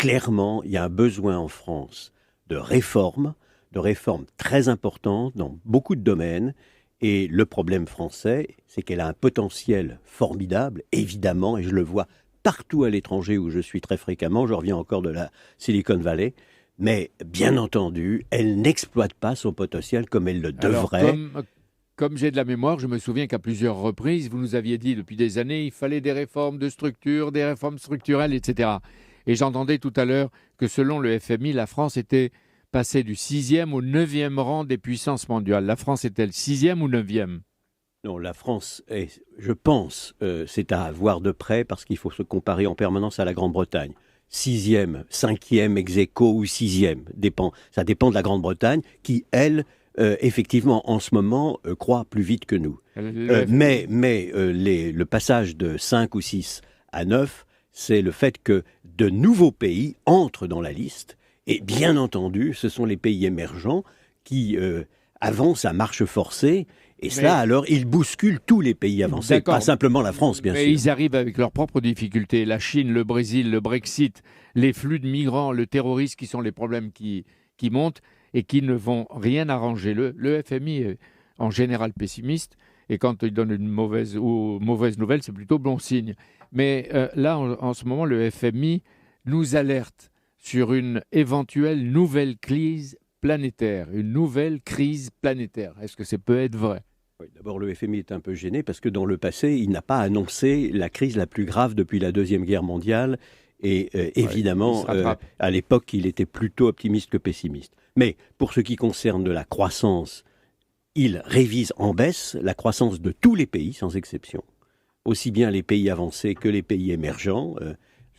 clairement, il y a un besoin en France de réformes très importantes dans beaucoup de domaines. Et le problème français, c'est qu'elle a un potentiel formidable, évidemment, et je le vois partout à l'étranger où je suis très fréquemment. Je reviens encore de la Silicon Valley. Mais bien entendu, elle n'exploite pas son potentiel comme elle le devrait. Alors, comme j'ai de la mémoire, je me souviens qu'à plusieurs reprises, vous nous aviez dit depuis des années, il fallait des réformes de structure, des réformes structurelles, etc. Et j'entendais tout à l'heure que selon le FMI, la France était passée du 6e au 9e rang des puissances mondiales. La France est-elle 6e ou 9e? Non, la France, je pense, c'est à voir de près parce qu'il faut se comparer en permanence à la Grande-Bretagne. 6e, 5e, ex aequo ou 6e, ça dépend de la Grande-Bretagne qui, elle, effectivement, en ce moment, croît plus vite que nous. Le passage de 5 ou 6 à 9, c'est le fait que de nouveaux pays entrent dans la liste. Et bien entendu, ce sont les pays émergents qui avancent à marche forcée. Et cela, alors, ils bousculent tous les pays avancés, pas simplement la France, bien sûr. Mais ils arrivent avec leurs propres difficultés. La Chine, le Brésil, le Brexit, les flux de migrants, le terrorisme, qui sont les problèmes qui montent et qui ne vont rien arranger. Le FMI est en général pessimiste, et quand il donne une mauvaise nouvelle, c'est plutôt bon signe. Mais là, en ce moment, le FMI nous alerte sur une éventuelle nouvelle crise planétaire, une nouvelle crise planétaire. Est-ce que ça peut être vrai ? Oui, d'abord, le FMI est un peu gêné parce que dans le passé, il n'a pas annoncé la crise la plus grave depuis la Deuxième Guerre mondiale. Et évidemment, à l'époque, il était plutôt optimiste que pessimiste. Mais pour ce qui concerne la croissance, il révise en baisse la croissance de tous les pays, sans exception. Aussi bien les pays avancés que les pays émergents,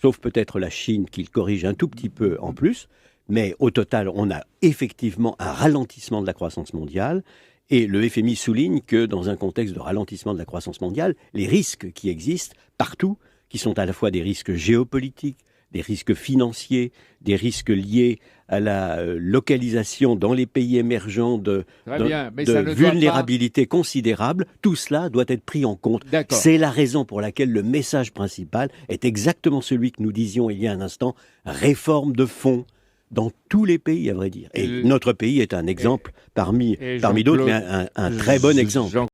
sauf peut-être la Chine qu'il corrige un tout petit peu en plus. Mais au total, on a effectivement un ralentissement de la croissance mondiale. Et le FMI souligne que dans un contexte de ralentissement de la croissance mondiale, les risques qui existent partout, qui sont à la fois des risques géopolitiques, des risques financiers, des risques liés à la localisation dans les pays émergents de vulnérabilité considérable, tout cela doit être pris en compte. C'est la raison pour laquelle le message principal est exactement celui que nous disions il y a un instant, réforme de fond dans tous les pays, à vrai dire. Et notre pays est un exemple parmi d'autres, mais un très bon exemple.